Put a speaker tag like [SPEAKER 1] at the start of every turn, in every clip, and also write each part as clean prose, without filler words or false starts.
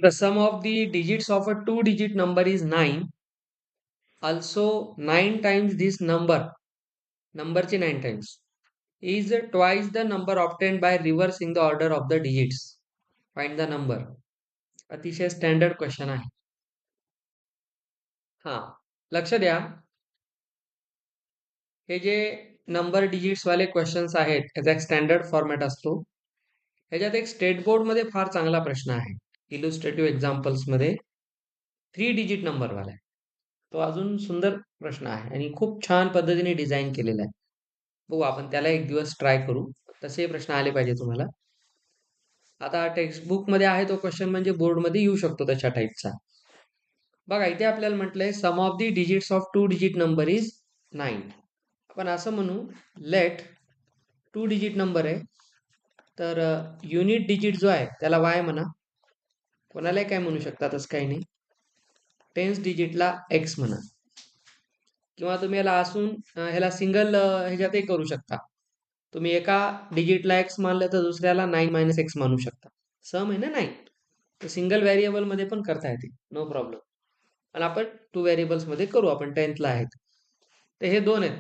[SPEAKER 1] The sum of the digits of a two-digit number is 9. Also, 9 times this number, numberचे 9 times, is twice the number obtained by reversing the order of the digits. Find the number. अतिशय standard question आहे. हा, लक्ष द्या. हे जे number digits वाले questions आहेत, याचा एक स्टँडर्ड फॉर्मॅट असतो. ह्याच्यात एक स्टेट बोर्ड मध्ये फार चांगला प्रश्न आहे. इलुस्ट्रेटिव्ह एक्झाम्पल्स मध्ये 3 डिजिट नंबर वाला आहे. तो अजून सुंदर प्रश्न आहे आणि खूप छान पद्धतीने डिझाईन केलेला आहे. बघू, आपण त्याला एक दिवस ट्राय करू. तसे प्रश्न आले पाहिजे तुम्हाला. आता टेक्स्टबुक मध्ये आहे तो क्वेश्चन म्हणजे बोर्ड मध्ये येऊ शकतो तशा टाईपचा. बघा, इथे आपल्याला म्हटलंय sum of the digits of two digit number is 9. आपण असं म्हणू, लेट टू डिजिट नंबर आहे, तर युनिट डिजिट जो आहे त्याला वाय म्हणा. कोणालाही काय म्हणू शकता, तसं काही नाही. टेन्स डिजिटला एक्स म्हणा, किंवा तुम्ही याला असून ह्याला सिंगल ह्याच्यातही करू शकता. तुम्ही एका डिजिटला एक्स मानलं तर दुसऱ्याला 9 - एक्स मानू शकता. सम आहे ना 9, तर सिंगल व्हेरिएबल मध्ये पण करता येते, नो प्रॉब्लेम. पण आपण 2 व्हेरिएबल्स मध्ये करू. आपण 10th आहेत, तर हे 2 आहेत.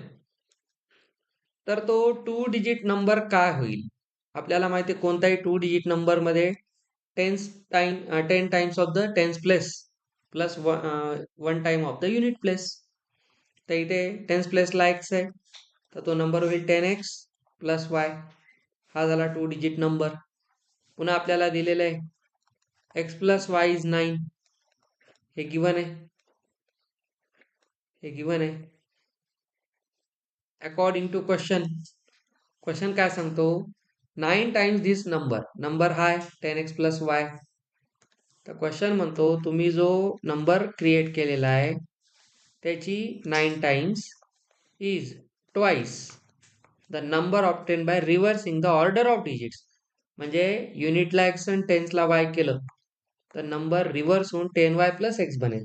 [SPEAKER 1] तर तो 2 डिजिट नंबर काय होईल? आपल्याला माहिती आहे, कोणताही 2 डिजिट नंबर मध्ये 10 times of the tense place plus 1 time of the unit place. तर इथे टेन्स प्लेसला एक्स आहे, तर तो नंबर होईल 10x प्लस वाय. हा झाला 2 डिजिट नंबर. पुन्हा आपल्याला दिलेलं आहे एक्स प्लस वाय इज 9. हे गिवन आहे, हे गिवन आहे. अकॉर्डिंग टू क्वेश्चन काय सांगतो? 9 टाइम्स दिस नंबर हा आहे 10x प्लस वाय. तर क्वेश्चन म्हणतो, तुम्ही जो नंबर क्रिएट केलेला आहे त्याची 9 times is twice the number obtain bye reversing the order of digits. म्हणजे युनिटला एक्स आणि टेन्सला वाय केलं तर नंबर रिव्हर्स होऊन 10y प्लस एक्स बनेल.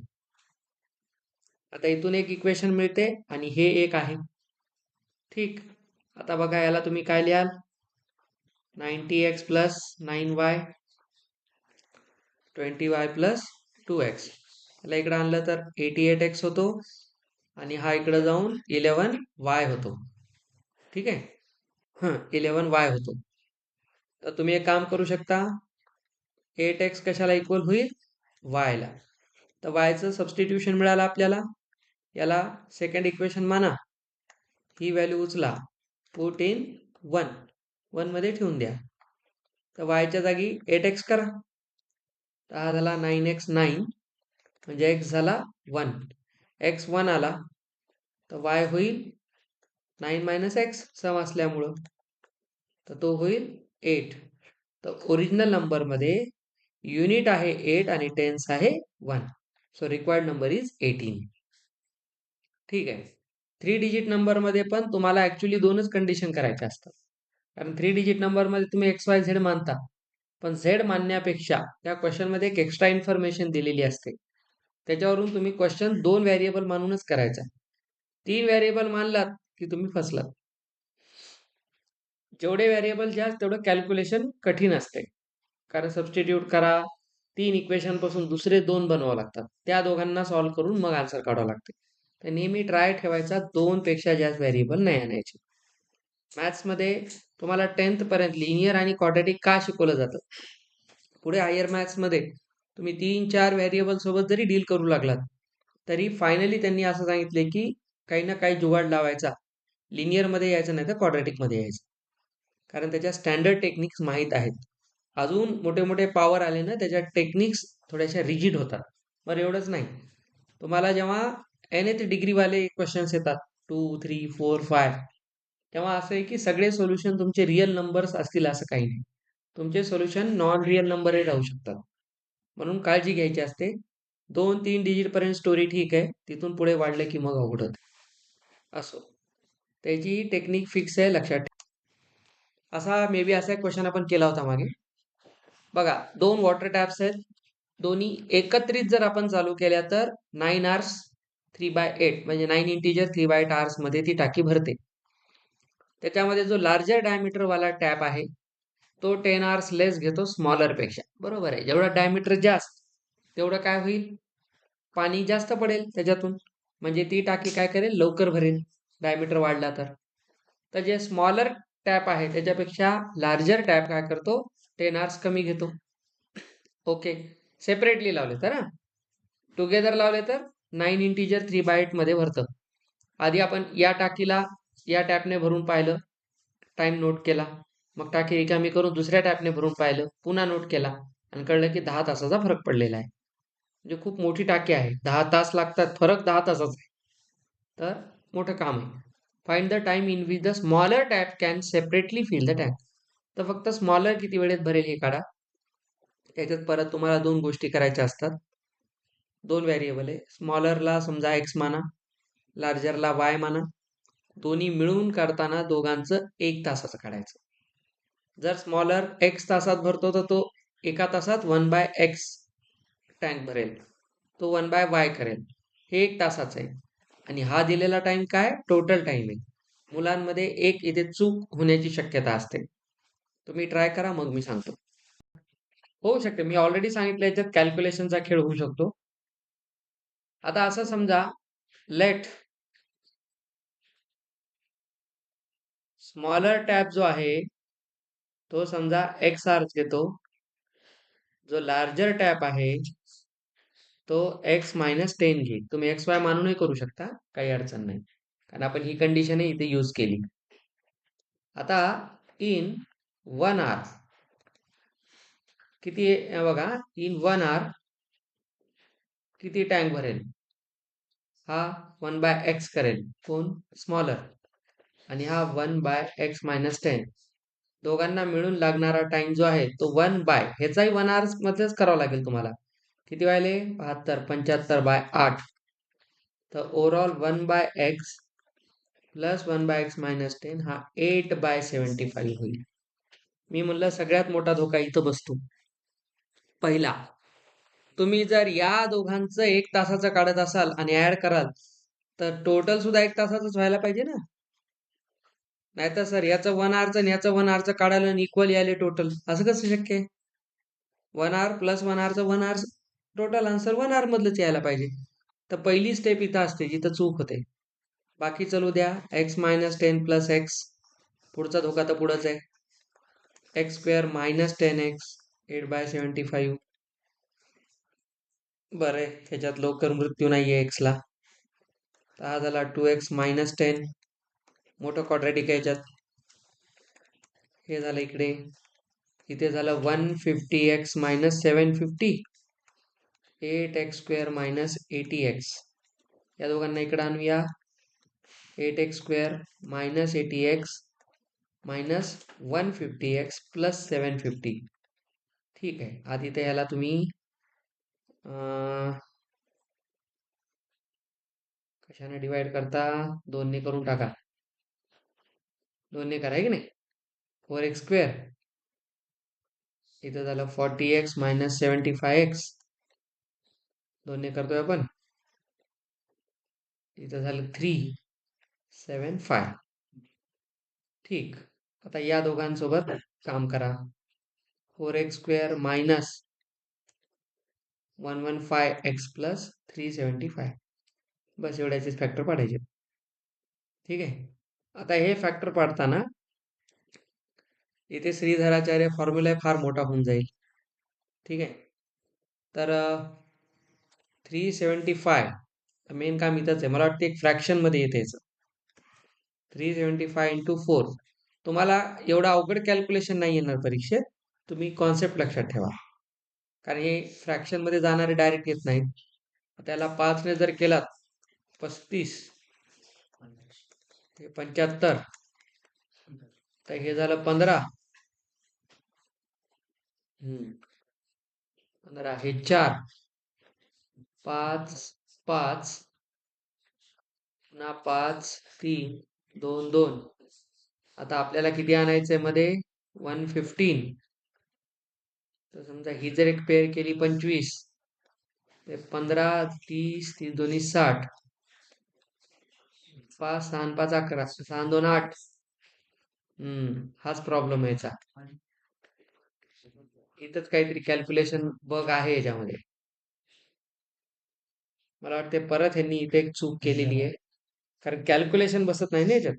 [SPEAKER 1] आता इथून एक इक्वेशन मिळते आणि हे एक आहे. ठीक, आता बघा, याला तुम्ही काय लिहाल? 90x plus 9y 20y plus 2x. याला इकडे आणलं तर 88x होतो आणि हा इकडे जाऊन 11y होतो. ठीक आहे, 11y होतो. तर तुम्ही एक काम करू शकता, 8x कशाला इक्वल होईल? y ला. तर y चं सबस्टिट्यूशन मिळालं आपल्याला. याला सेकंड इक्वेशन माना, ही व्हॅल्यू उचला, पुट इन 1 मध्ये ठेवून द्या. तर y च्या जागी 8x करा. तर हा झाला 9x 9, म्हणजे x झाला 1. x 1 आला तर y होईल 9 - एक्स सम असल्यामुळं, तर तो होईल 8. तर ओरिजिनल नंबर मध्ये युनिट आहे 8 आणि टेन्स आहे 1. So required number is 18. ठीक आहे. 3 डिजिट नंबर मध्ये पण तुम्हाला ऍक्च्युली 2च कंडिशन करायच्या असतात. कारण 3 डिजिट नंबर मध्ये तुम्ही एक्स वाय झेड मानता, पण झेड मानण्यापेक्षा त्या क्वेश्चन मध्ये एक एक्स्ट्रा इन्फॉर्मेशन दिलेली असते. त्याच्यावरून तुम्ही क्वेश्चन 2 व्हेरिएबल मानूनच करायचा. 3 व्हेरिएबल मानलात की तुम्ही फसलात. जेवढे व्हेरिएबल जास्त तेवढं कॅल्क्युलेशन कठीण असते. कारण सबस्टिट्यूट करा, 3 इक्वेशन पासून दुसरे 2 बनवावं लागतात. त्या दोघांना सॉल्व्ह करून मग आन्सर काढावं लागते. तर नेहमी ट्राय ठेवायचा 2 पेक्षा जास्त व्हेरिएबल नाही आणायचे. मॅथ्समध्ये तुम्हाला 10th पर्यंत लिनियर आणि क्वाड्रॅटिक का शिकवलं जातं? पुढे हायर मॅथ्समध्ये तुम्ही 3-4 व्हेरिएबल सोबत जरी डील करू लागलात तरी फायनली त्यांनी असं सांगितले की काही ना काही जुगाड लावायचा, लिनियर मध्ये यायचं नाही तर क्वाड्रॅटिक मध्ये यायचं. कारण त्याच्या स्टँडर्ड टेक्निक्स माहीत आहेत. अजून मोठे मोठे पॉवर आले ना, त्याच्या टेक्निक्स थोड्याशा रिजिड होतात. बरं, एवढंच नाही, तुम्हाला जेव्हा nth डिग्री वाले क्वेश्चन्स येतात 2, 3, 4, 5, तेव्हा असं आहे की सगळे सोल्युशन तुमचे रिअल नंबर्स असतील असं काही नाही. तुमचे सोल्युशन नॉन रिअल नंबरही राहू शकतात. म्हणून काळजी घ्यायची असते. 2-3 डिजिट पर्यंत स्टोरी ठीक आहे, तिथून पुढे वाढलं की मग अवघड होतं. असो, त्याची टेक्निक फिक्स आहे, लक्षात ठेवा. असा मे बी असा एक क्वेश्चन आपण केला होता मागे. बघा, 2 वॉटर टॅप्स आहेत, दोन्ही एकत्रित जर आपण चालू केल्या तर 9 आवर्स 3/8 म्हणजे 9 इंटिजर 3/8 आवर्स मध्ये ती टाकी भरते. त्याच्यामध्ये जो लार्जर डायमीटर वाला टॅप आहे तो 10 आवर्स लेस घेतो स्मॉलर पेक्षा. बरोबर आहे, जेवढा डायमीटर जास्त तेवढं काय होईल, पाणी जास्त पडेल त्याच्यातून, म्हणजे ती टाकी काय करेल, लवकर भरेल डायमीटर वाढला तर. तर जे स्मॉलर टॅप आहे त्याच्यापेक्षा लार्जर टॅप काय करतो, 10 आवर्स कमी घेतो. ओके, सेपरेटली लावले तर टुगेदर लावले तर 9 इंटिजर 3/8 मध्ये भरतं. आधी आपण या टाकीला या टॅपने भरून पाहिलं, टाइम नोट केला, मग टाकी रिकामी करून दुसऱ्या टॅपने भरून पाहिलं, पुन्हा नोट केला आणि कळलं की 10 तासाचा फरक पडलेला आहे. म्हणजे खूप मोठी टाकी आहे, 10 तास लागतात, फरक 10 तासाचा आहे. तर मोठं काम आहे. Find the time in which the smaller tap can separately fill the tank. तर फक्त स्मॉलर किती वेळेत भरेल हे काढा. त्याच्यात परत तुम्हाला 2 गोष्टी करायच्या असतात. 2 व्हेरिएबल आहे. स्मॉलरला समजा एक्स माना, लार्जरला वाय माना. दोन्ही मिळून करताना दोघांचं 1 तासाचं काढायचं. जर स्मॉलर एक्स तासात भरतो तर तो एका तासात 1/x टँक भरेल, तो 1/y करेल. हे 1 तासाचं आहे. आणि हा दिलेला टाइम काय, टोटल टाइम आहे. मुलांमध्ये एक इथे चूक होण्याची शक्यता असते. तुम्ही ट्राय करा, मग मी सांगतो. होऊ शकते, मी ऑलरेडी सांगितलं याच्यात कॅल्क्युलेशनचा खेळ होऊ शकतो. आता असं समजा, लेट स्मॉलर टॅप जो आहे तो समजा एक्स आर्च घेतो, जो लार्जर टॅप आहे तो x-10 घेईल. तुम्ही XY मानूनही करू शकता, काही अडचण नाही, कारण आपण ही कंडिशनही इथे यूज केली. आता इन 1 आवर किती बघा, इन 1 आवर किती टँक भरेल, हा 1/x करेल, कोण, स्मॉलर, आणि हा 1/x-10. दोघांना मिळून लागणारा टाइम जो आहे तो 1/, ह्याचाही 1 आवर्स मध्येच करावा लागेल तुम्हाला. किती व्हायले, 72, 75/8. तर ओव्हरऑल 1/x प्लस 1/x-10 हा 8/75 होईल. मी म्हणलं सगळ्यात मोठा धोका इथं बसतो. पहिला, तुम्ही जर या दोघांचं 1 तासाचं काढत असाल आणि ऍड कराल तर टोटल सुद्धा 1 तासाचंच व्हायला पाहिजे ना. नाहीतर सर याचं 1 आवरचं आणि याचं 1 आवरचं काढायला आणि इक्वल यायले टोटल, असं कसं शक्य आहे. 1 आवर प्लस 1 आवरचं 1 आवर, टोटल आन्सर 1 आवर मधलंच यायला पाहिजे. तर पहिली स्टेप इथं असते जिथं चूक होते. बाकी चलू द्या, x-10 प्लस x, पुढचा धोका तर पुढंच आहे. x² - 10x 8/75. बरं आहे, ह्याच्यात लवकर मृत्यू नाहीये x ला. तर हा झाला 2x-10, मोठं क्वाड्रॅटिक आहे याच्यात. हे झालं इकडे, इथे झालं 150x-750, 8x² - 80x. या दोघांना इकडे आणूया, 8x² - 80x minus 150x plus 750. ठीक आहे, आधी तर ह्याला तुम्ही कशाने डिवाइड करता, 2 ने करून टाका. 2 ने करा, आहे की नाही. 4x², इथं झालं 40x - 75x, 2 ने करतोय आपण, इथं झालं 375. ठीक, आता या दोघांसोबत काम करा. 4x² minus 115x plus 375. बस एवढ्याचेच फॅक्टर पाडायचे. ठीक आहे, आता हे फॅक्टर पाडताना इथे श्रीधराचार्य फॉर्म्युला फार मोठा होऊन जाईल. ठीक आहे, तर 375 मेन काम इथंच आहे. मला वाटतं एक फ्रॅक्शन मध्ये येते याचं. 375 × 4. तुम्हाला एवढं अवघड कॅल्क्युलेशन नाही येणार परीक्षेत, तुम्ही कॉन्सेप्ट लक्षात ठेवा, कारण हे फ्रॅक्शन मध्ये जाणारे डायरेक्ट येत नाहीत. त्याला 5 ने जर केलात, 35 ते 75, तर हे झालं 15. 15 हे 4, 5 5 पुन्हा 5 3 2 2. आता आपल्याला किती आणायचंय मध्ये, 115. तर समजा ही जर एक पेअर केली 25, ते 15 30 3 दोन्ही 60, 5 6 5 11, 6 2 8. हाच प्रॉब्लेम यायचा. इथंच काहीतरी कॅल्क्युलेशन बग आहे याच्यामध्ये. मला वाटते परत ह्यांनी इथे एक चूक केलेली आहे, कारण कॅल्क्युलेशन बसत नाही ना याच्यात.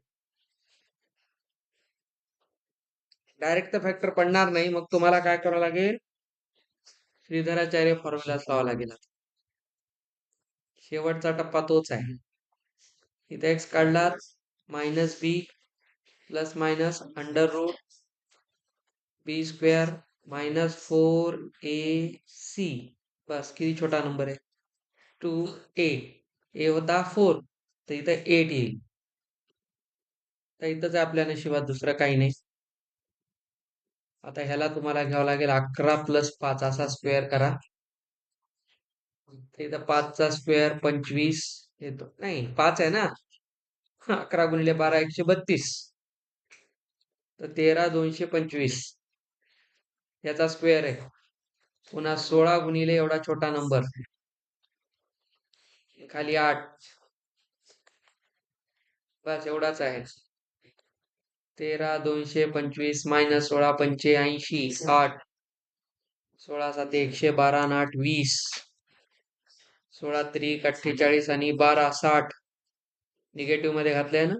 [SPEAKER 1] डायरेक्ट तर फॅक्टर पडणार नाही, मग तुम्हाला काय करावं लागेल, श्रीधराचार्य फॉर्म्युला लावावा लागेल. शेवटचा टप्पा तोच आहे. इथे एक्स काढलात, मायनस बी प्लस मायनस अंडर रूट बी स्क्वेअर मायनस 4ac, बस किती छोटा नंबर आहे, 2a. ए होता 4, तर इथं 8 येईल. तर इथंच आपल्या नशिबात, दुसरं काही नाही. आता ह्याला तुम्हाला घ्यावं लागेल 11 प्लस 5 असा स्क्वेअर करा. इथं 5चा स्क्वेअर 25 येतो, नाही 5 आहे ना, 11 गुणिले 12 132, तर 13 225 याचा स्क्वेअर आहे. पुन्हा 16 गुणिले एवढा छोटा नंबर, खाली 8, बस एवढाच आहे. 13 225 मायनस 16 85, 8, 16 7 112 आणि 8 20, 16 त्रिक 48 आणि 12 60. निगेटिव्ह मध्ये घातलंय ना,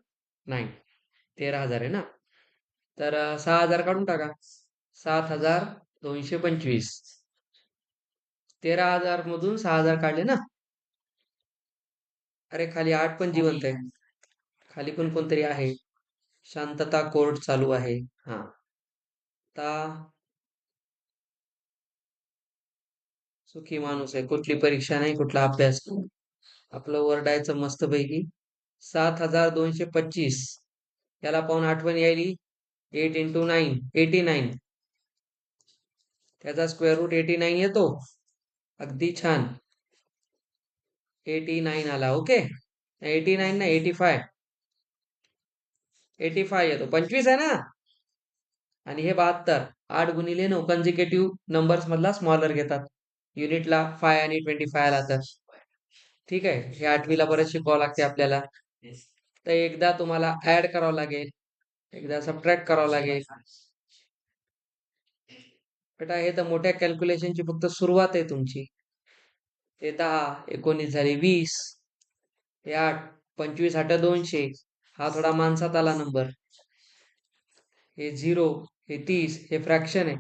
[SPEAKER 1] नाही 13,000 आहे ना, तर 6,000 काढून टाका. 7,225. 13,000 मधून 6,000 काढले ना. अरे खाली 8 पण जिवंत आहे, खाली पण कोणतरी आहे. शांतता कोर्ट चालू आहे. हा, आता सुखी माणूस आहे, कुठली परीक्षा नाही, कुठला अभ्यास नाही, आपलं ओरडायचं मस्त पैकी. 7,225 याला पाहून आठवण यायली, 8 into 9 89, त्याचा स्क्वेअर रूट 89 येतो. अगदी छान, 89 आला. ओके, 89 ना 85, 85 येतो. 25 आहे ना, आणि हे 72. 8 गुणिले 9 कन्झिक्युटिव्ह नंबर्स मधला स्मॉलर घेतात, युनिटला 5 आणि 25 आला तर. ठीक आहे, हे 8वीला परत शिकवावं लागते आपल्याला. तर एकदा तुम्हाला ऍड करावं लागेल, एकदा सबट्रॅक्ट करावं लागेल. बेटा हे तर मोठ्या कॅल्क्युलेशनची फक्त सुरुवात आहे तुमची. ते 10 19 झाले 20, हे 8 25 8 200, हा थोडा माणसात आला नंबर. हे 0, हे 30, हे फ्रॅक्शन आहे,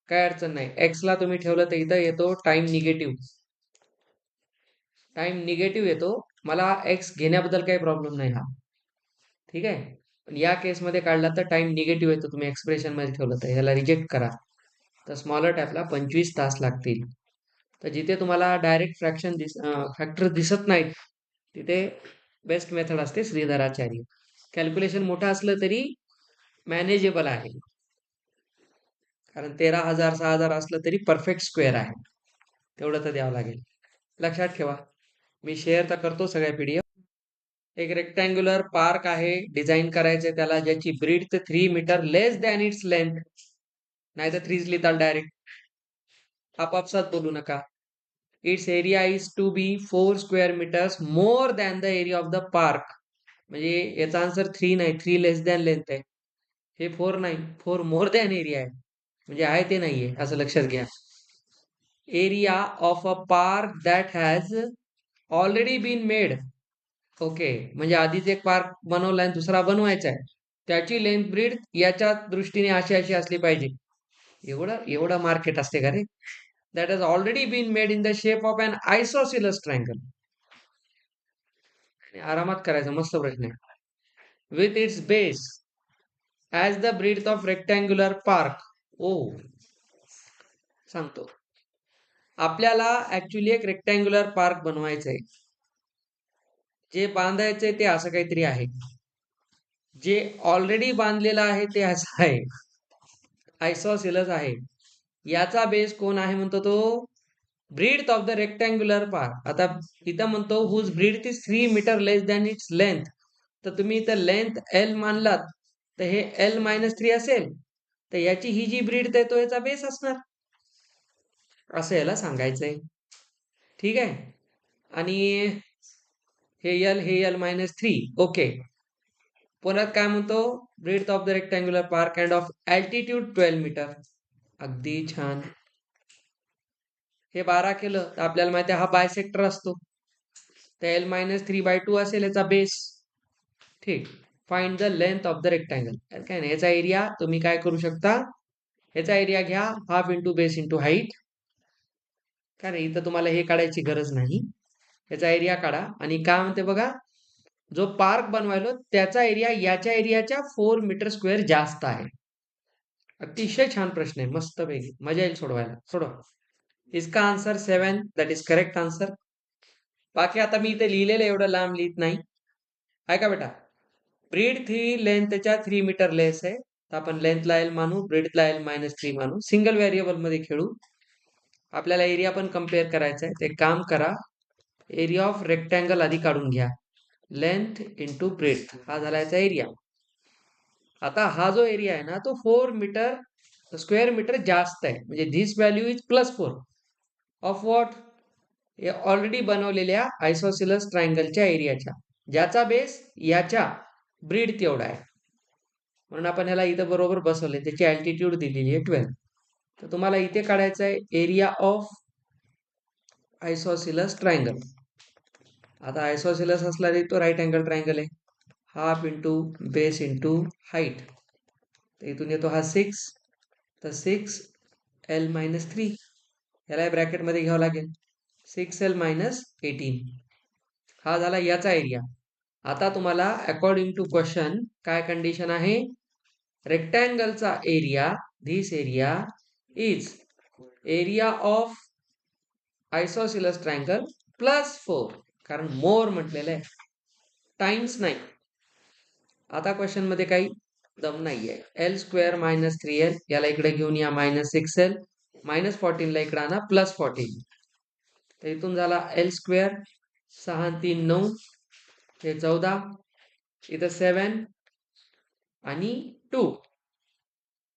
[SPEAKER 1] काय अडचण नाही. एक्स ला तुम्ही ठेवलं तर इथं येतो टाइम निगेटिव्ह, टाइम निगेटिव्ह येतो. मला एक्स घेण्याबद्दल काही प्रॉब्लेम नाही हा, ठीक आहे. पण या केसमध्ये काढला तर टाइम निगेटिव्ह येतो, तुम्ही एक्सप्रेशन मध्ये ठेवलं तर ह्याला रिजेक्ट करा. तर स्मॉलर टॅपला 25 तास लागतील. तर जिथे तुम्हाला डायरेक्ट फ्रॅक्शन फॅक्टर दिसत नाहीत, तिथे बेस्ट मेथड असते श्रीधराचार्य. कॅल्क्युलेशन मोठं असलं तरी मॅनेजेबल आहे, कारण 13,000 6,000 असलं तरी परफेक्ट स्क्वेअर आहे, तेवढं तर द्यावं लागेल. लक्षात ठेवा, मी शेअर तर करतो सगळ्या पीडीएफ. एक रेक्टँग्युलर पार्क आहे, डिझाईन करायचे त्याला, ज्याची breadth 3 metre less than its length, नाही तर 3 लिहिताल डायरेक्ट, आपापसात बोलू नका. Its area is to be 4 square metres more than the area of the park. म्हणजे याचा आन्सर 3 नाही, 3 लेस दॅन लेंथ आहे. हे 4 नाही, 4 मोर दॅन एरिया आहे, म्हणजे आहे ते नाहीये, असं लक्षात घ्या. Area of a park that has already been made. Okay, म्हणजे आधीच एक पार्क बनवलाय आणि दुसरा बनवायचा आहे, त्याची लेंथ ब्रीड याच्या दृष्टीने अशी अशी असली पाहिजे. एवढं एवढं मार्केट असते का रे. That has already been made in the shape of an isosceles triangle. आरामात करायचा, मस्त प्रश्न आहे. With its base as the breadth of rectangular park. ओ, सांगतो. आपल्याला ऍक्च्युली एक रेक्टँग्युलर पार्क बनवायचं आहे. जे बांधायचंय ते असं काहीतरी आहे, जे ऑलरेडी बांधलेलं आहे ते असं आहे, आयसोसिलस आहे. याचा बेस कोण आहे म्हणतो तो, breadth of the rectangular park. आता इथं म्हणतो whose breadth is 3 metre less than its length. तर तुम्ही इथं लेंथ एल मानलात, तर हे एल मायनस 3 असेल, तर याची ही जी ब्रीड आहे तो याचा बेस असणार, असं याला सांगायचंय. ठीक आहे, आणि हे एल मायनस 3. ओके, पुन्हा काय म्हणतो, breadth of the rectangular park and of altitude 12 metre. अगदी छान. हे 12 केलं तर आपल्याला माहिती आहे हा बायसेक्टर असतो, तर एल मायनस 3/2 असेल याचा बेस. ठीक. Find the length of the rectangle. काय नाही, याचा एरिया तुम्ही काय करू शकता, याचा एरिया घ्या half into base into height. काय नाही, इथं तुम्हाला हे काढायची गरज नाही. याचा एरिया काढा आणि काय म्हणते बघा, जो पार्क बनवायलो त्याचा एरिया याच्या एरियाच्या 4 मीटर स्क्वेअर जास्त आहे. अतिशय छान प्रश्न आहे, मस्त पैकी मजा येईल सोडवायला. सोडवा. इसका answer 7, that is correct answer. बाकी आता मी इथे लिहिलेलं एवढं लांब लिहित नाही. ऐका बेटा, ब्रीड 3 लेंथच्या 3 मीटर लेस आहे, तर आपण लेंथला एल मानू, ब्रीडला एल मायनस 3 मानू. सिंगल व्हेरिएबल मध्ये खेळू. आपल्याला एरिया पण कम्पेअर करायचा आहे. ते काम करा, एरिया ऑफ रेक्टँगल आधी काढून घ्या. लेंथ इंटू ब्रेथ हा झाला याचा एरिया. आता हा जो एरिया आहे ना तो 4 मीटर स्क्वेअर मीटर जास्त आहे, म्हणजे this value is +4 of what, already बनवलेल्या आयसोसिलस ट्रायंगलच्या एरियाच्या, ज्याचा बेस याच्या ब्रीड तेवढा आहे. म्हणून आपण ह्याला इथं बरोबर बसवले, त्याची अल्टिट्यूड दिलेली आहे 12. तर तुम्हाला इथे काढायचं आहे एरिया ऑफ आयसोसिलस ट्रायंगल. आता आयसोसिलस असला तरी तो राईट अँगल ट्रायंगल आहे. Half into base into height, तर इथून येतो हा 6, तर 6L मायनस 3, याला ब्रॅकेटमध्ये घ्यावं लागेल. 6L मायनस 18 हा झाला याचा एरिया. आता तुम्हाला अकॉर्डिंग टू क्वेश्चन काय कंडिशन आहे, रेक्टँगलचा area, this area is area of isosceles triangle +4, कारण मोर म्हटलेलं आहे, टाइम्स नाही. आता क्वेश्चन मध्ये काही दम नाहीये. L² मायनस 3L याला इकडे घेऊन या, -6L मायनस 14 ला इकडे आणा +14, तर इथून झाला L², 6 3 9, हे 14, इथं 7 आणि 2,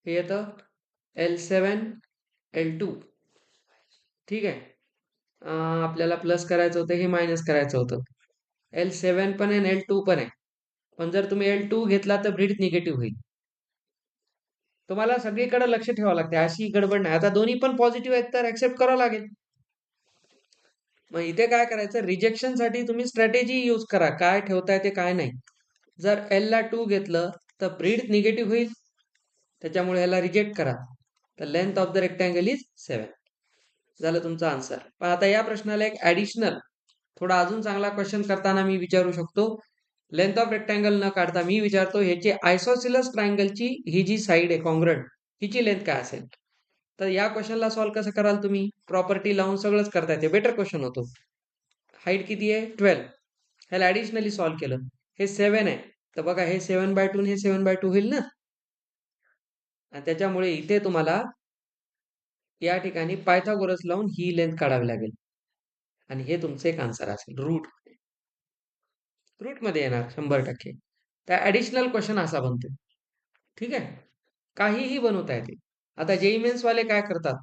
[SPEAKER 1] हे येतं L7 L2. ठीक आहे. आपल्याला प्लस करायचं होतं, हे मायनस करायचं होतं. L7 पण आहे L2 पण आहे, पण जर तुम्ही L2 घेतला तर ब्रीड निगेटिव्ह होईल. तुम्हाला सगळीकडे लक्ष ठेवावं लागते, अशी गडबड नाही. आता दोन्ही पण पॉझिटिव्ह आहेत तर ऍक्सेप्ट करावं लागेल. मग इथे काय करायचं, रिजेक्शन साठी तुम्ही स्ट्रॅटेजी यूज करा, काय ठेवता येते काय नाही. जर L ला 2 घेतलं तर ब्रीड निगेटिव्ह होईल, त्याच्यामुळे ह्याला रिजेक्ट करा. तर length of the rectangle is 7. झालं तुमचा आन्सर. पण आता या प्रश्नाला एक ऍडिशनल थोडा अजून चांगला क्वेश्चन करताना मी विचारू शकतो. लेंथ ऑफ रेक्टँगल न काढता मी विचारतो, ह्याची आयसोसिलस ट्रायंगलची ही जी साईड आहे कॉन्ग्रंट, हिची लेंथ काय असेल. तर या क्वेश्चनला सॉल्व्ह कसं कराल तुम्ही, प्रॉपर्टी लावून सगळंच करता येते, बेटर क्वेश्चन होतो. हाईट किती आहे 12, ह्याला ऍडिशनली सॉल्व्ह केलं, हे 7 आहे, तर बघा हे 7/2 हे 7/2 होईल ना. आणि त्याच्यामुळे इथे तुम्हाला या ठिकाणी पायथागोरस लावून ही लेंथ काढावी लागेल, आणि हे तुमचं एक आन्सर असेल. रूट मध्ये येणार 100%. त्या ऍडिशनल क्वेश्चन असा बनतो. ठीक आहे, काहीही बनवता येते. आता जेई मेन्स वाले काय करतात,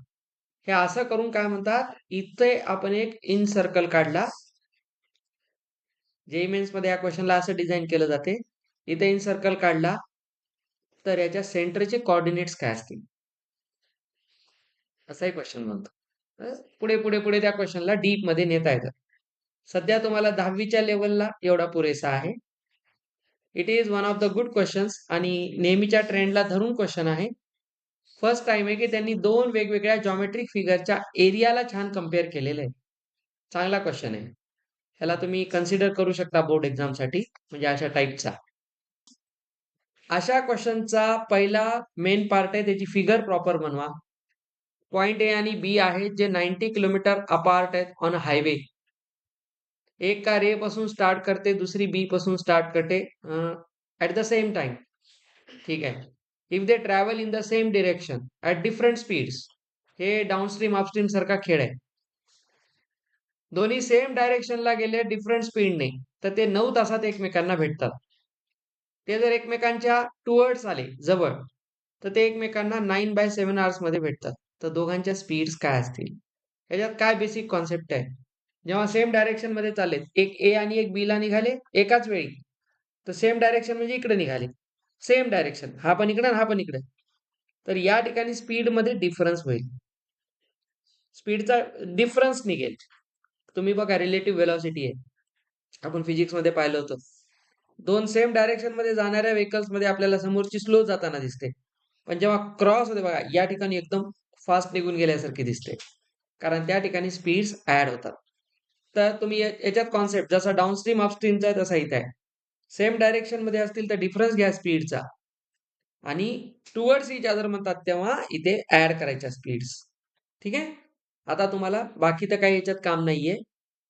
[SPEAKER 1] हे असं करून काय म्हणतात, इथे आपण एक इन सर्कल काढला. जेई मेन्स मध्ये या क्वेश्चनला असं डिझाईन केलं जाते, इथे इन सर्कल काढला तर याच्या सेंटरचे कोऑर्डिनेट्स काय असतील, असाही क्वेश्चन बनतो. पुढे पुढे पुढे त्या क्वेश्चनला डीप मध्ये नेता येतं. सध्या तुम्हाला 10वीच्या लेवलला एवढा पुरेसा आहे. It is one of the good questions, आणि नेहमीच्या ट्रेंडला धरून क्वेश्चन आहे. फर्स्ट टाइम आहे की त्यांनी 2 वेगवेगळ्या जॉमेट्रिक फिगरच्या एरियाला छान कम्पेअर केलेलं आहे. चांगला क्वेश्चन आहे, ह्याला तुम्ही कन्सिडर करू शकता बोर्ड एक्झामसाठी, म्हणजे अशा टाईपचा. अशा क्वेश्चनचा पहिला मेन पार्ट आहे, त्याची फिगर प्रॉपर बनवा. पॉइंट ए आणि बी आहेत जे 90 किलोमीटर अपार्ट आहेत ऑन हायवे. एक कार ए पासून स्टार्ट करते, दुसरी बी पासून स्टार्ट करते ऍट द सेम टाइम. ठीक आहे. If they travel in the same direction at different speeds, हे डाऊनस्ट्रीम अपस्ट्रीम सारखा खेळ आहे. दोन्ही सेम डायरेक्शनला गेले डिफरंट स्पीडने, तर ते 9 तासात एकमेकांना भेटतात. ते जर एकमेकांच्या टुवर्ड्स आले, जवळ, तर ते एकमेकांना 9/7 आवर्स मध्ये भेटतात. तर दोघांच्या स्पीड्स काय असतील, याच्यात काय बेसिक कॉन्सेप्ट आहे, जेव्हा सेम डायरेक्शन मध्ये चाललेत, एक ए आणि एक बी ला निघाले एकाच वेळी, तर सेम डायरेक्शन म्हणजे इकडे निघाले, सेम डायरेक्शन, हा पण इकडे हा पण इकडे, तर या ठिकाणी स्पीड मध्ये डिफरन्स होईल, स्पीडचा डिफरन्स निघेल. तुम्ही बघा रिलेटिव्ह वेलॉसिटी आहे, आपण फिजिक्स मध्ये पाहिलं होतं. दोन सेम डायरेक्शन मध्ये जाणाऱ्या व्हेकल्स मध्ये आपल्याला समोरची स्लो जाताना दिसते, पण जेव्हा क्रॉस होते बघा या ठिकाणी एकदम फास्ट निघून गेल्यासारखी दिसते, कारण त्या ठिकाणी स्पीड्स ऍड होतात. तर तुम्ही याच्यात कॉन्सेप्ट जसा डाऊनस्ट्रीम अपस्ट्रीमचा आहे तसा इथे आहे. सेम डायरेक्शन मध्ये असतील तर डिफरन्स घ्या स्पीडचा, आणि टुवर्ड्स इच अदर म्हणतात तेव्हा इथे ऍड करायच्या स्पीड्स. ठीक आहे. आता तुम्हाला बाकी तर काही याच्यात काम नाहीये.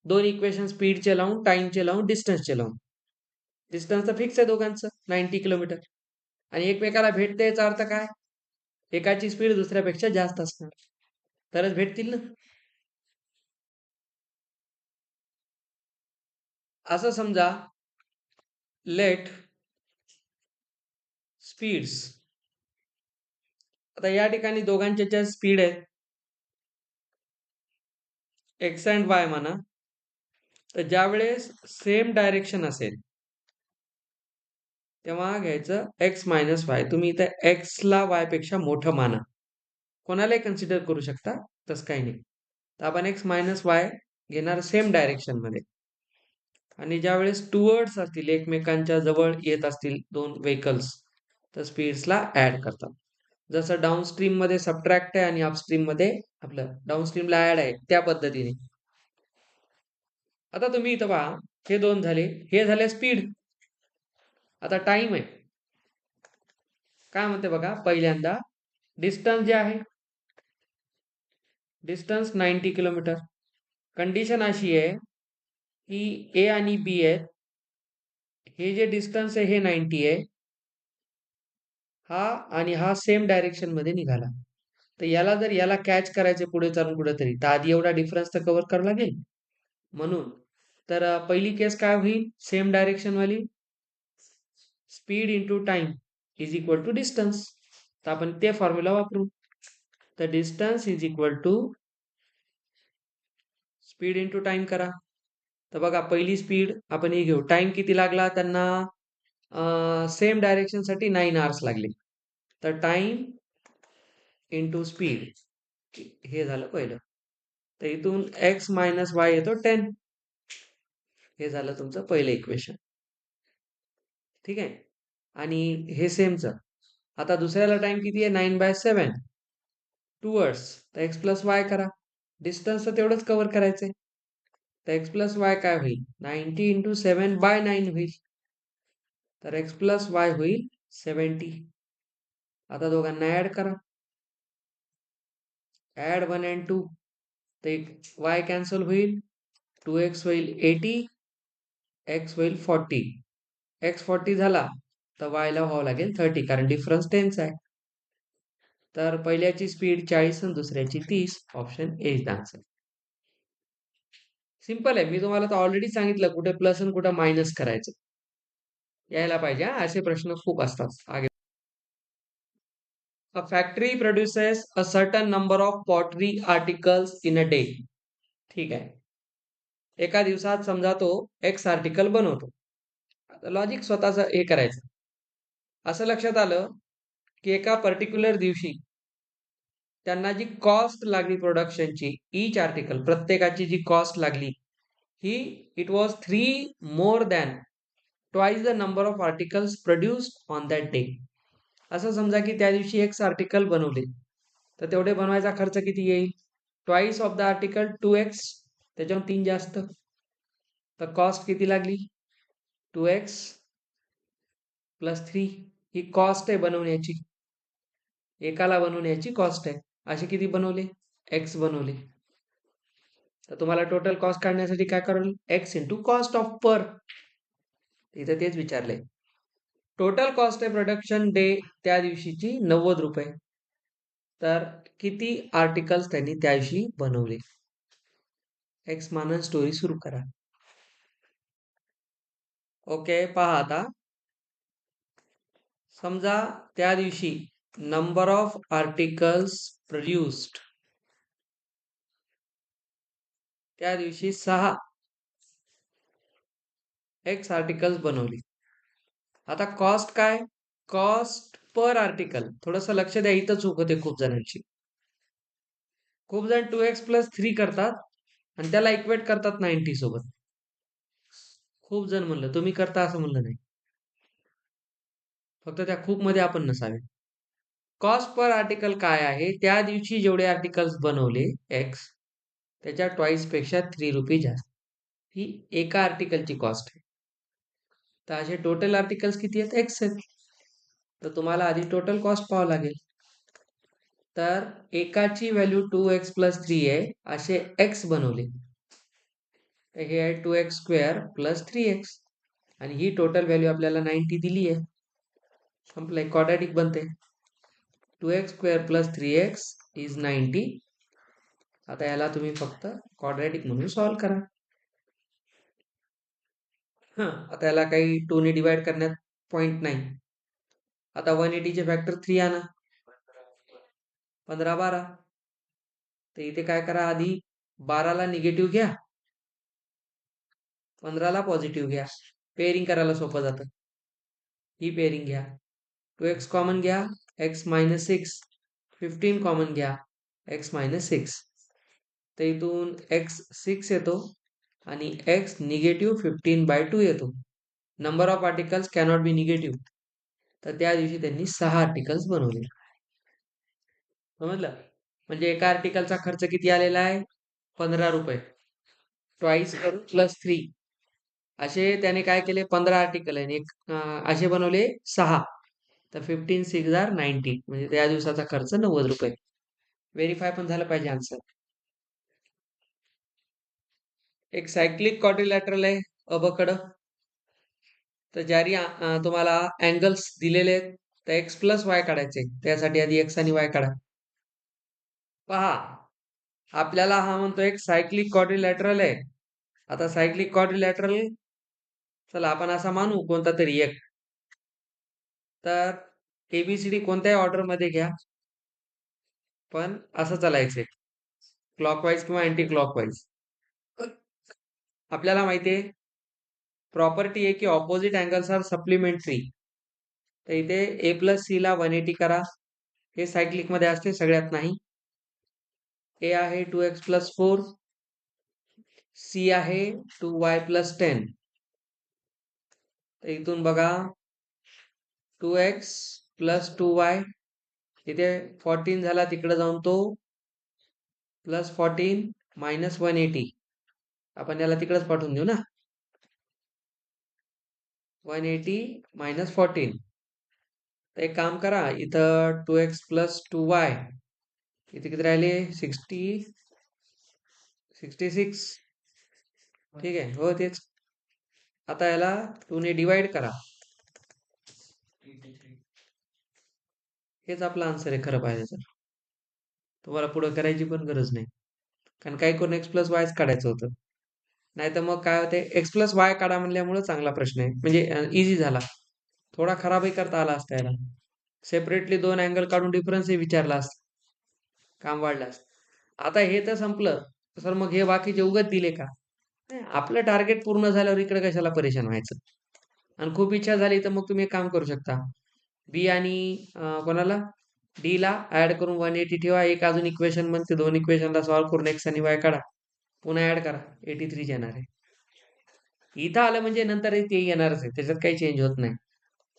[SPEAKER 1] दोन इक्वेशन स्पीडचे लावून, टाइमचे लावून, डिस्टन्सचे लावून. डिस्टन्स तर फिक्स आहे दोघांचं 90 किलोमीटर, आणि एकमेकाला भेटते याचा अर्थ काय, एकाची स्पीड दुसऱ्यापेक्षा जास्त असणार, तरच भेटतील ना. असं समजा लेट स्पीड्स, आता या ठिकाणी दोघांच्या ज्या स्पीड आहेत एक्स अँड वाय म्हणा, तर ज्या वेळेस सेम डायरेक्शन असेल तेव्हा घ्यायचं एक्स मायनस वाय. तुम्ही इथं एक्स ला वाय पेक्षा मोठं माना, कोणालाही कन्सिडर करू शकता, तसं काही नाही. तर आपण एक्स मायनस वाय घेणार सेम डायरेक्शन मध्ये, आणि ज्या वेळेस टुवर्ड्स असतील एकमेकांच्या जवळ येत असतील दोन व्हेकल्स, तर स्पीड्सला ऍड करतात. जसं डाऊनस्ट्रीम मध्ये सबट्रॅक्ट आहे आणि अपस्ट्रीम मध्ये आपलं डाऊनस्ट्रीमला ऍड आहे, त्या पद्धतीने. आता तुम्ही इथं पहा, हे दोन झाले, हे झाले स्पीड. आता टाइम आहे, काय म्हणते बघा. पहिल्यांदा डिस्टन्स जे आहे, डिस्टन्स 90 किलोमीटर. कंडिशन अशी आहे की ए आणि बी आहेत, हे जे डिस्टन्स आहे हे 90 आहे, हा आणि हा सेम डायरेक्शन मध्ये निघाला. तर याला जर याला कॅच करायचे पुढे चालून कुठेतरी, तर आधी एवढा डिफरन्स तर कव्हर करावा लागेल. म्हणून तर पहिली केस काय होईल, सेम डायरेक्शन वाली, speed into time is equal to distance. तर आपण ते फॉर्म्युला वापरू. तर distance is equal to speed into time करा. तर बघा पहिली स्पीड आपण ही घेऊ. टाइम किती लागला त्यांना, सेम डायरेक्शन साठी 9 आवर्स लागले. तर टाइम इंटू स्पीड हे झालं पहिलं. तर इथून एक्स मायनस वाय येतो 10. हे झालं तुमचं पहिलं इक्वेशन. ठीक आहे. आणि हे सेमचं. आता दुसऱ्याला टाइम किती आहे, 9/7 टुवर्ड्स. तर एक्स प्लस वाय करा, डिस्टन्स तर तेवढंच कव्हर करायचंय. तर एक्स प्लस वाय काय होईल, 90 इंटू 7/9 होईल. तर एक्स प्लस वाय होईल 70. आता दोघांना ऍड करा, ऍड 1 and 2. तर वाय कॅन्सल होईल, 2x होईल 80, एक्स होईल 40. एक्स 40 झाला तर वायला व्हावं लागेल 30, कारण डिफरन्स 10 आहे. तर पहिल्याची स्पीड 40 आणि दुसऱ्याची 30. Option A is the answer. Simple आहे. मी तुम्हाला तर ऑलरेडी सांगितलं कुठे प्लस आणि कुठे मायनस करायचं. यायला पाहिजे हा, असे प्रश्न खूप असतात. आगे A factory produces a certain number of pottery articles in a day. ठीक आहे. एका दिवसात समजा तो एक्स आर्टिकल बनवतो. आता लॉजिक स्वतःच हे करायचं. असं लक्षात आलं की एका पर्टिक्युलर दिवशी त्यांना जी कॉस्ट लागली प्रोडक्शनची, ईच आर्टिकल प्रत्येकाची जी कॉस्ट लागली, ही it was 3 more than twice the number of articles produced on that day. असं समजा की त्या दिवशी एक्स आर्टिकल बनवले, तर तेवढे बनवायचा खर्च किती येईल, twice of the article 2x, त्याच्यावर 3 जास्त. तर कॉस्ट किती लागली, 2x प्लस 3. ही कॉस्ट आहे बनवण्याची, एकाला बनवण्याची कॉस्ट आहे. असे किती बनवले, एक्स बनवले. तर तुम्हाला टोटल कॉस्ट काढण्यासाठी काय कराल, एक्स इंटू कॉस्ट ऑफ पर. इथे तेच विचारले. टोटल कॉस्ट आहे प्रोडक्शन डे त्या दिवशीची 90 रुपये. तर किती आर्टिकल्स त्यांनी त्या दिवशी बनवले. एक्स मानून स्टोरी सुरू करा. ओके, पहा आता समजा त्या दिवशी नंबर ऑफ आर्टिकल्स प्रोड्युस्ड, त्या दिवशी 6 एक्स आर्टिकल्स बनवली. आता कॉस्ट काय, कॉस्ट पर आर्टिकल. थोडस लक्ष द्या, इथं चूक होते खूप जणांची. खूप जण 2x प्लस 3 करतात आणि त्याला इक्वेट करतात 90 सोबत. खूप जण म्हणलं, तुम्ही करता असं म्हणलं नाही. फक्त त्या खूप मध्ये आपण नसावे. कॉस्ट पर आर्टिकल काय आहे? त्या दिवशी जेवढे आर्टिकल्स बनवले एक्स, त्याच्या ट्वाईस पेक्षा 3 रुपये जास्त. ही एका आर्टिकलची कॉस्ट आहे. तर असे टोटल आर्टिकल्स किती आहेत? एक्स आहेत. तर तुम्हाला आधी टोटल कॉस्ट पाहावं लागेल. तर एकाची व्हॅल्यू 2x प्लस 3 आहे, असे एक्स बनवले. तर हे आहे 2x स्क्वेअर प्लस 3x आणि ही टोटल व्हॅल्यू आपल्याला 90 दिली आहे. संपलंय, क्वाड्रॅटिक बनते. 2x square plus 3x is 90. आता याला तुम्ही फक्त क्वाड्रॅटिक म्हणून सॉल्व्ह करा. आता याला काही 2 ने डिवाइड करण्यात पॉइंट नाही. आता 180 चे फॅक्टर 3 आणा, 15 12. तर इथे काय करा, आधी 12 ला निगेटिव्ह घ्या, 15 ला पॉझिटिव्ह घ्या. पेअरिंग करायला सोपं जातं. ही पेअरिंग घ्या. 2x कॉमन घ्या, x मायनस 6. 15 कॉमन घ्या, x मायनस 6. तर इथून x 6 येतो आणि x निगेटिव्ह 15/2 येतो. Number of articles cannot be negative. तर त्या दिवशी त्यांनी 6 आर्टिकल्स बनवले. समजलं? म्हणजे एका आर्टिकलचा खर्च किती आलेला आहे? 15 रुपये. ट्वाईस करून प्लस 3. असे त्याने काय केले? 15 आर्टिकल आहे. असे बनवले 6. तर 15 6 आर 90. म्हणजे त्या दिवसाचा खर्च 90 रुपये. व्हेरीफाय पण झालं पाहिजे आन्सर. एक सायक्लिक क्वाड्रिलॅटरल आहे अबकडं. तर ज्यारी तुम्हाला अँगल्स दिलेले आहेत, तर एक्स प्लस वाय काढायचे. त्यासाठी आधी एक्स आणि वाय काढा. पहा, आपल्याला हा म्हणतो एक सायक्लिक क्वाड्रिलॅटरल आहे. आता सायक्लिक क्वाड्रिलॅटरल, चला आपण असा मानू कोणता तरी एक. तर एबीसीडी कोणत्याही ऑर्डर मध्ये घ्या, पण असं चालायचंय, क्लॉकवाईज किंवा अँटी क्लॉकवाईज. आपल्याला माहितीये प्रॉपर्टी आहे की ऑपोजिट अँगल्स आर सप्लिमेंटरी. तर इथे ए प्लस सी ला 180 करा. हे सायक्लिक मध्ये असते, सगळ्यात नाही. ए आहे 2x प्लस 4, सी आहे 2y प्लस 10. तर इथून बघा 2x प्लस 2y, इथे 14 झाला, तिकडे जाऊन तो प्लस 14 मायनस 180. आपण याला तिकडेच पाठवून देऊ ना. 180 मायनस 14. तर एक काम करा, इथं 2x प्लस 2y, इथे किती राहिले? 66. ठीक आहे, हो तेच. आता याला 2 ने डिवाइड करा. हेच आपला आन्सर आहे खरं पाहिजे तर. तुम्हाला पुढे करायची पण गरज नाही, कारण काही करून एक्स प्लस वायच काढायचं होतं. नाही तर मग काय होते, एक्स प्लस वाय काढा म्हणल्यामुळे चांगला प्रश्न आहे, म्हणजे इझी झाला. थोडा खराबही करता आला असता याला. सेपरेटली 2 अँगल काढून डिफरन्सही विचारला असता, काम वाढलं असतं. आता हे तर संपलं, सर मग हे बाकीचे उगत दिले का? नाही, आपलं टार्गेट पूर्ण झाल्यावर इकडे कशाला परेशान व्हायचं. आणि खूप इच्छा झाली तर मग तुम्ही एक काम करू शकता, बी आणि कोणाला डी ला ऍड करून 180 ठेवा. एक अजून इक्वेशन बनते, 2 इक्वेशनला सॉल्व्ह करून एक्स आणि वाय काढा, पुन्हा ऍड करा, 83 येणार आहे. इथं आलं म्हणजे नंतर ते येणारच आहे, त्याच्यात काही चेंज होत नाही.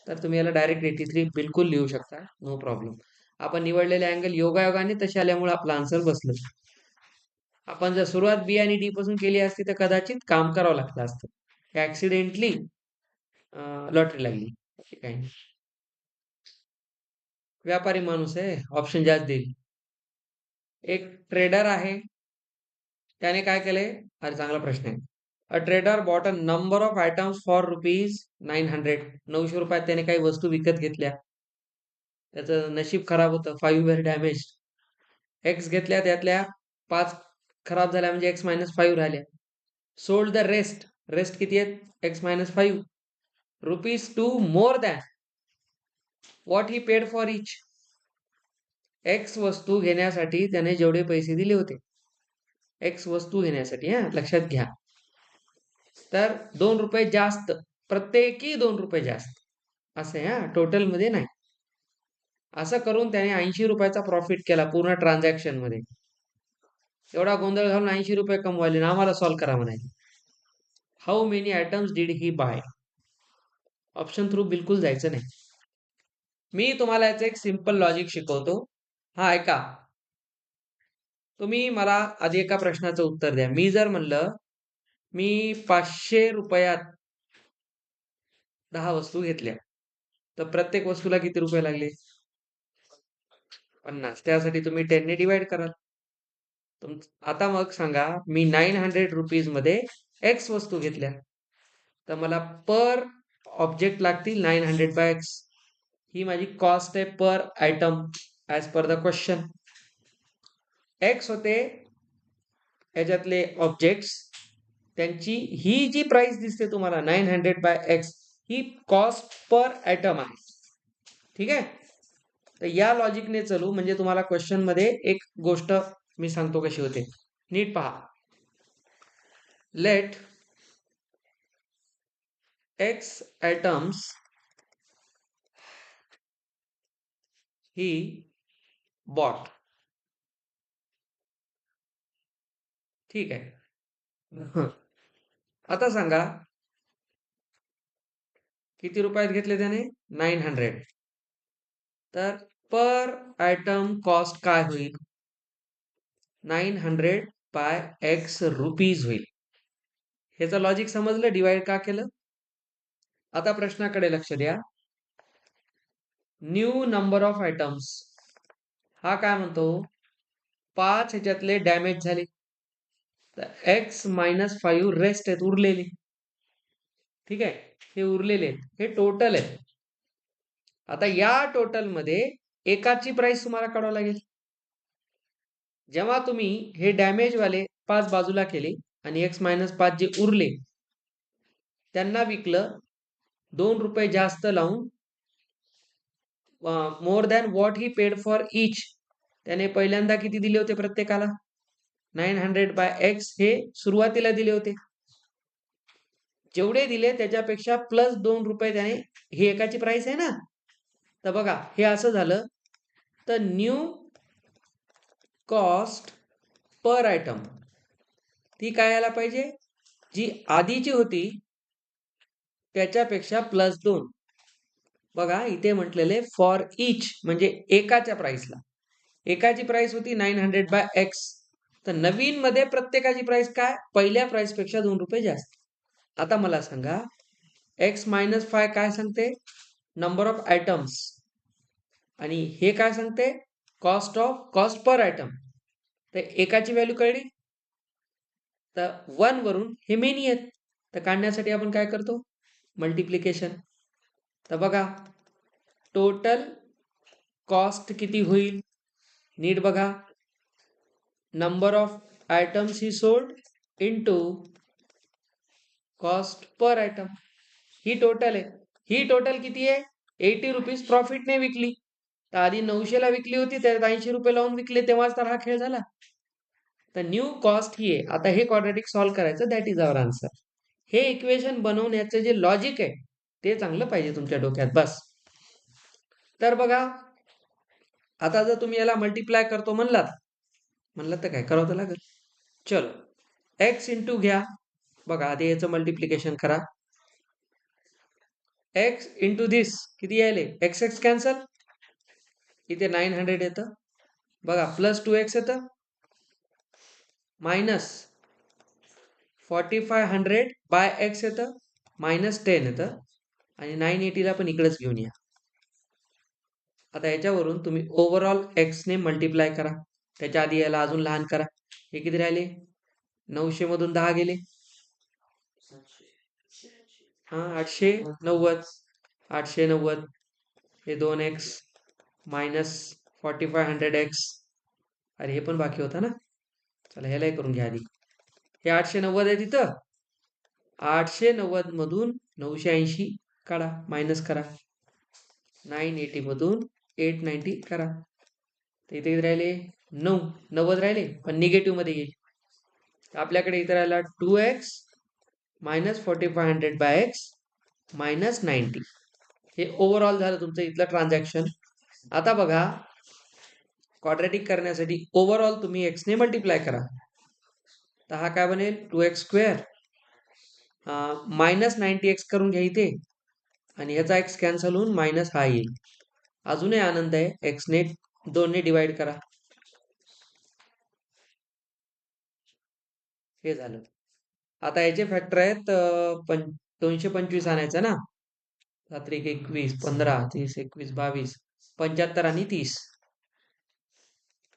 [SPEAKER 1] तर तुम्ही याला डायरेक्ट 83 बिलकुल लिहू शकता, नो प्रॉब्लेम. आपण निवडलेले अँगल योगायोगाने तसे आल्यामुळे आपलं आन्सर बसलं. आपण जर सुरुवात बी आणि डी पासून केली असती तर कदाचित काम करावं लागलं असतं. ऍक्सिडेंटली लॉटरी लागली, काही नाही. व्यापारी माणूस आहे, ऑप्शन जास्त देईल. एक ट्रेडर आहे, त्याने काय केलंय? अरे चांगला प्रश्न आहे. A trader bought a number of items for rupees 900. 900 रुपयात त्याने काही वस्तू विकत घेतल्या. त्याचं नशीब खराब होतं, 5 वेर डॅमेज. एक्स घेतल्या, त्यातल्या 5 खराब झाल्या, म्हणजे एक्स मायनस 5 राहिल्या. Sold the rest. रेस्ट किती आहेत? X minus 5. ₹2 more than what he paid for each. X वस्तू घेण्यासाठी त्याने जेवढे पैसे दिले होते, एक्स वस्तू घेण्यासाठी, लक्षात घ्या, तर 2 रुपये जास्त, प्रत्येकी 2 रुपये जास्त असे, टोटल मध्ये नाही. असं करून त्याने 80 रुपयाचा प्रॉफिट केला पूर्ण ट्रान्झॅक्शन मध्ये. एवढा गोंधळ घालून 80 रुपये कमवायले ना, आम्हाला सॉल्व्ह करा म्हणायचे. How many items did he buy. Option through बिलकुल जायचं नाही. मी तुम्हाला याचं एक सिंपल लॉजिक शिकवतो. हा ऐका. तुम्ही मला आधी एका प्रश्नाचं उत्तर द्या. मी जर म्हणलं मी 500 रुपयात 10 वस्तू घेतल्या, तर प्रत्येक वस्तूला किती रुपये लागले? 50. त्यासाठी तुम्ही 10 ने डिवाइड कराल. आता मग सांगा, मी 900 रुपीज मध्ये एक्स वस्तू घेतल्या, तर मला पर ऑब्जेक्ट लागतील 900 बाय एक्स. ही माझी कॉस्ट आहे per item as per the question. X होते याच्यातले ऑब्जेक्ट्स, त्यांची ही जी प्राइस दिसते तुम्हाला 900 बाय एक्स, ही कॉस्ट पर आयटम आहे. ठीक आहे. तर या लॉजिकने चलू, म्हणजे तुम्हाला क्वेश्चन मध्ये एक गोष्ट मी सांगतो कशी होते. नीट पहा. Let x items he bought. ठीक आहे. आता सांगा किती रुपयात घेतले त्याने? 900. तर पर आयटम कॉस्ट काय होईल? 900 बाय एक्स रुपीज होईल. ह्याचं लॉजिक समजलं? डिवाइड का केलं? आता प्रश्नाकडे लक्ष द्या. New number of items. हा काय म्हणतो? 5 ह्याच्यातले डॅमेज झाले, तर एक्स -5 रेस्ट आहेत, उरलेले. ठीक आहे. हे उरलेले आहेत, हे टोटल आहे. आता या टोटल मध्ये एकाची प्राइस तुम्हाला काढावं लागेल. जेव्हा तुम्ही हे डॅमेज वाले 5 बाजूला केले आणि एक्स -5 जे उरले त्यांना विकलं 2 रुपये जास्त लावून, more than what he paid for each. त्याने पहिल्यांदा किती दिले होते प्रत्येकाला? 900 बाय एक्स हे सुरुवातीला दिले होते. जेवढे दिले त्याच्यापेक्षा प्लस 2 रुपये त्याने, ही एकाची प्राइस आहे ना. तर बघा हे असं झालं. तर न्यू कॉस्ट पर आयटम ती काय यायला पाहिजे? जी आधीची होती त्याच्यापेक्षा प्लस 2. बघा इथे म्हटलेले फॉर इच, म्हणजे एकाच्या प्राइसला. एकाची प्राइस होती 900 बाय एक्स, तर नवीन मध्ये प्रत्येकाची प्राइस काय? पहिल्या प्राइस पेक्षा 2 रुपये जास्त. आता मला सांगा, एक्स -5 काय सांगते? Number of items. आणि हे काय सांगते? Cost per item. तर एकाची व्हॅल्यू कळली. तर 1 वरून हे मेनी आहेत, तर काढण्यासाठी आपण काय करतो? मल्टिप्लिकेशन. तर बघा टोटल कॉस्ट किती होईल? नीट बघा. Number of items he sold into cost per item. He total आहे. ही टोटल किती आहे? 80 रुपीज प्रॉफिटने विकली. तर आधी 900 ला विकली होती, त्यात 80 रुपये लावून विकले, तेव्हाच तर हा खेळ झाला. तर न्यू कॉस्ट ही आहे. आता हे क्वाड्रॅटिक सॉल्व्ह करायचं, दॅट इज आवर आन्सर. हे इक्वेशन बनवण्याचं जे लॉजिक आहे ते चांगलं पाहिजे तुमच्या डोक्यात, बस. तर बघा आता जर तुम्ही याला मल्टिप्लाय करतो म्हणलात तर काय करावं तर लागेल. चलो एक्स इंटू घ्या. बघा आधी याचं मल्टिप्लिकेशन करा. एक्स इंटू दिस किती यायले? एक्स एक्स कॅन्सल, इथे 900 येतं. बघा प्लस 2x येतं, मायनस 4500 बाय एक्स येतं, -10 येतं, आणि 980 ला पण इकडेच घेऊन या. आता याच्यावरून तुम्ही ओव्हरऑल एक्स ने मल्टिप्लाय करा. त्याच्या आधी याला अजून लहान करा. हे किती राहिले? 900 मधून 10 गेले, 890. 890 हे 2x मायनस 4500x. अरे हे पण बाकी होता ना. चला ह्यालाही करून घ्या आधी. हे 890 आहे तिथं. 890 मधून 980 काढा, मायनस करा. 980 मधून 890 करा. तर इथे राहिले 90 राहिले, पण निगेटिव्ह मध्ये येईल. आपल्याकडे इथे राहिला 2x minus 4500 bye x minus 90. हे ओव्हरऑल झालं तुमचं इथलं ट्रान्झॅक्शन. आता बघा क्वाड्रॅटिक करण्यासाठी ओव्हरऑल तुम्ही एक्स ने मल्टिप्लाय करा. तर हा काय बनेल? 2x स्क्वेअर -90x करून घ्या इथे आणि ह्याचा x कॅन्सल होऊन मायनस हा येईल. अजूनही आनंद आहे. x ने 2 ने डिवाइड करा. हे झालं. आता याचे फॅक्टर आहेत 225 आणायचं ना. 7 1 21 15 30 21 22 75 आणि 30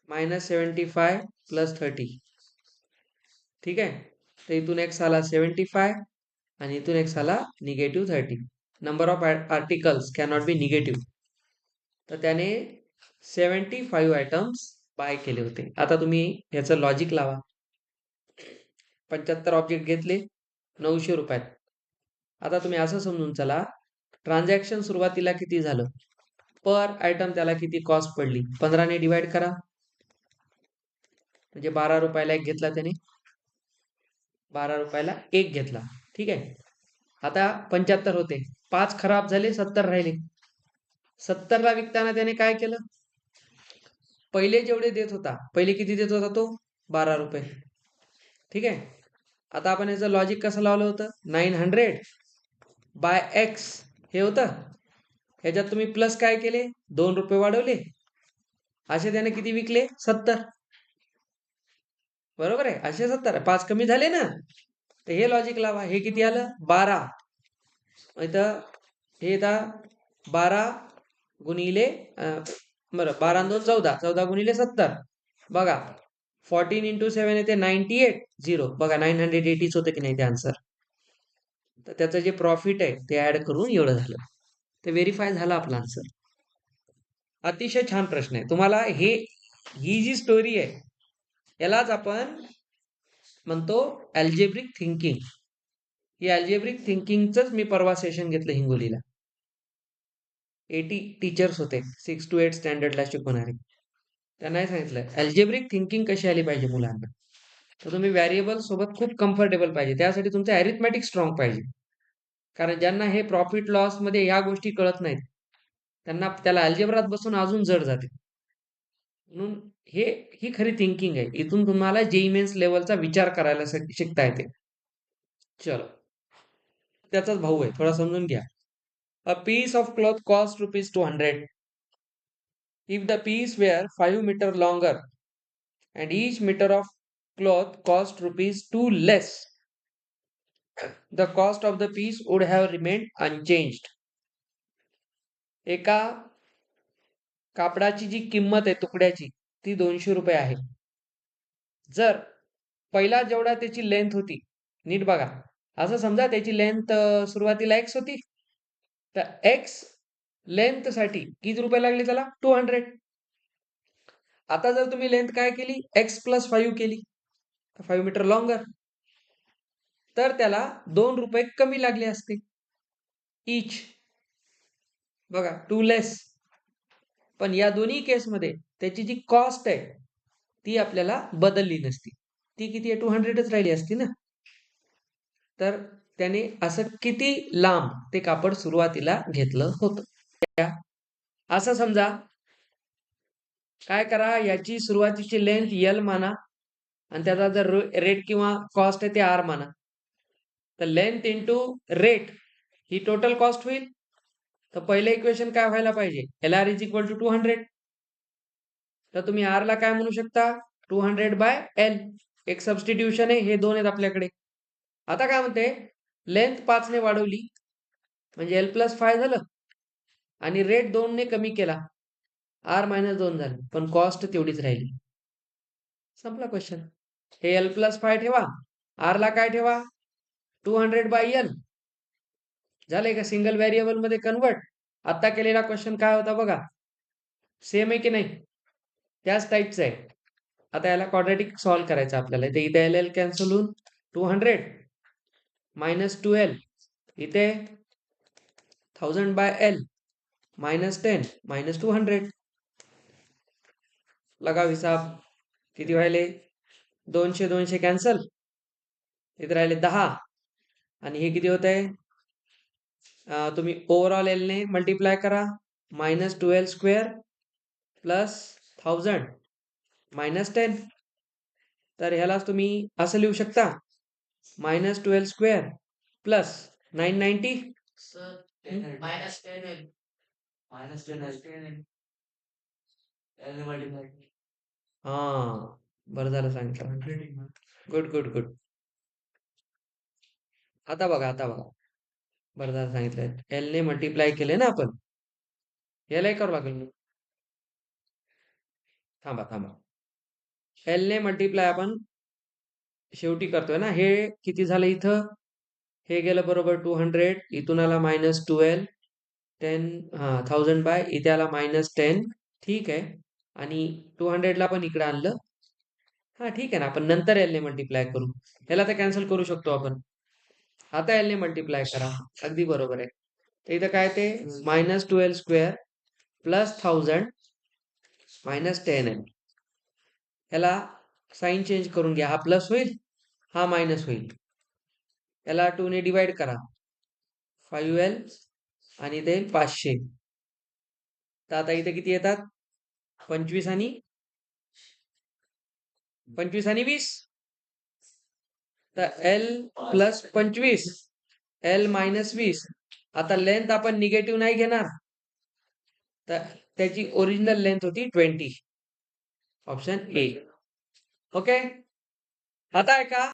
[SPEAKER 1] -75 + 30. ठीक आहे. तर इथून x आला 75 आणि इथून x आला -30. Number of articles cannot be negative. तर त्याने 75 आयटम्स बाय केले होते. आता तुम्ही ह्याचं लॉजिक लावा. 75 ऑब्जेक्ट घेतले 900 रुपयात. आता तुम्ही असं समजून चला, ट्रान्झॅक्शन सुरुवातीला किती झालं, पर आयटम त्याला किती कॉस्ट पडली, 15 ने डिवाइड करा, म्हणजे 12 रुपयाला एक घेतला त्याने, 12 रुपयाला एक घेतला. ठीक आहे. आता 75 होते, 5 खराब झाले, 70 राहिले. 70 ला विकताना त्याने काय केलं, पहिले जेवढे देत होता, पहिले किती देत होता तो, 12 रुपये. ठीक आहे. आता आपण याचं लॉजिक कसं लावलं होतं, 900 बाय एक्स हे होतं. ह्याच्यात तुम्ही प्लस काय केले, 2 रुपये वाढवले, असे त्याने किती विकले, 70. बरोबर आहे. असे 70, 5 कमी झाले ना. तर हे लॉजिक लावा. हे किती आलं, 12. इथं हे येतं 12 गुणिले बरं 12 2 14, 14 गुणिले 70. बघा 14 × 7 येते 98 0. बघा 980 होतं की नाही ते आन्सर. तर त्याचं जे प्रॉफिट आहे ते ऍड करून एवढं झालं. ते व्हेरीफाय झालं आपला आन्सर. अतिशय छान प्रश्न आहे. तुम्हाला ही जी स्टोरी आहे यालाच आपण म्हणतो अल्जेब्रिक थिंकिंग. ही अल्जेब्रिक थिंकिंगचंच मी परवा सेशन घेतलं हिंगोलीला. 80 टीचर्स होते 6 to 8 स्टँडर्डला शिकवणारे. त्यांनाही सांगितलं अल्जेब्रिक थिंकिंग कशी आली पाहिजे मुलांना. तर तुम्ही व्हेरिएबल सोबत खूप कम्फर्टेबल पाहिजे. त्यासाठी तुमचं अरिथमॅटिक स्ट्रॉंग पाहिजे. कारण ज्यांना हे प्रॉफिट लॉस मध्ये या गोष्टी कळत नाहीत त्यांना त्याला अल्जेब्रात बसून अजून जड जाते. म्हणून ही खरी थिंकिंग आहे. इथून तुम्हाला जेईई मेन्स लेवलचा विचार करायला शिकता येते. चलो, त्याचाच भाऊ आहे, थोडा समजून घ्या. A piece of cloth cost ₹200. If the piece were 5 meter longer and each meter of cloth cost ₹2 less, the cost of the piece would have remained unchanged. एका कापडाची जी किंमत आहे तुकड्याची ती 200 रुपये आहे. जर पहिला जेवढा त्याची लेंथ होती, नीट बघा, असं समजा त्याची लेंथ सुरुवातीला x होती, तर x लेंथ साठी किती रुपये लागले त्याला, 200. आता जर तुम्ही लेंथ काय केली, x + 5 केली, 5 मीटर लॉंगर, तर त्याला 2 रुपये कमी लागले असते इच. बघा 2 लेस. पण या दोन्ही केसमध्ये त्याची जी कॉस्ट आहे ती आपल्याला बदलली नसती. ती किती आहे, 200च राहिली असती ना. तर त्याने असं किती लांब ते कापड सुरुवातीला घेतलं होतं. असं समजा, काय करा, याची सुरुवातीची लेंथ L माना आणि त्याचा जर रेट किंवा कॉस्ट आहे ते R माना. तर लेंथ इंटू रेट ही टोटल कॉस्ट होईल. तर पहिलं इक्वेशन काय व्हायला पाहिजे, LR = 200. तर तुम्ही R ला काय म्हणू शकता, 200/L. एक सबस्टिट्यूशन आहे, हे 2 आहेत आपल्याकडे. आता काय म्हणते, लेंथ 5 ने वाढवली म्हणजे L + 5 झालं आणि रेट 2 ने कमी केला, R - 2 झालं, पण कॉस्ट तेवढीच राहिली. संपला क्वेश्चन. हे L + 5 ठेवा, R ला काय ठेवा, 200/L. झालंय का सिंगल व्हेरिएबल मध्ये कन्वर्ट. आता केलेला क्वेश्चन काय होता बघा, सेम आहे की नाही, त्याच टाईपचं आहे. आता याला क्वाड्रॅटिक सॉल्व्ह करायचं आपल्याला. इथे LL कॅन्सल होऊन 200 - 2L, इथे 1000/L -10 -200. लगाव हिसाब, किती व्हायले, 200 200 कॅन्सल, इथे राहिले 10 आणि हे किती होत आहे, तुम्ही ओव्हरऑल L ने मल्टिप्लाय करा, -2L² + 1000 -10. तर ह्यालाच तुम्ही असं लिहू शकता, -2L² प्लस 990 हा बरं झालं सांगितलं. Good good good. आता बघा बरं झालं सांगितलं. एल ने मल्टिप्लाय केले ना आपण, यालाही करावं लागेल मग. थांबा. एल ने मल्टिप्लाय आपण शेवटी करतोय ना. हे किती झालं इथं, हे गेलं बरोबर 200, इथून आला -12 10 1000 बाय इथे आला -10. ठीक आहे. आणि 200 ला पण इकडे आणलं. हा ठीक आहे ना, आपण नंतर एल ने मल्टिप्लाय करू. ह्याला तर कॅन्सल करू शकतो आपण. आता एल ने मल्टिप्लाय करा. अगदी बरोबर आहे. तर इथं काय ते -12 स्क्वेअर प्लस 1000 -10 आहे. ह्याला साइन चेंज करून घ्या. हा प्लस होईल, हा मायनस होईल. याला 2 ने डिवाइड करा. 5L आणि ते 500. तर आता इथे किती येतात, 25 आणि 20. तर L प्लस 25 L -20. आता लेंथ आपण निगेटिव्ह नाही घेणार, तर त्याची ओरिजिनल लेंथ होती 20. Option A. ओके. आता आहे का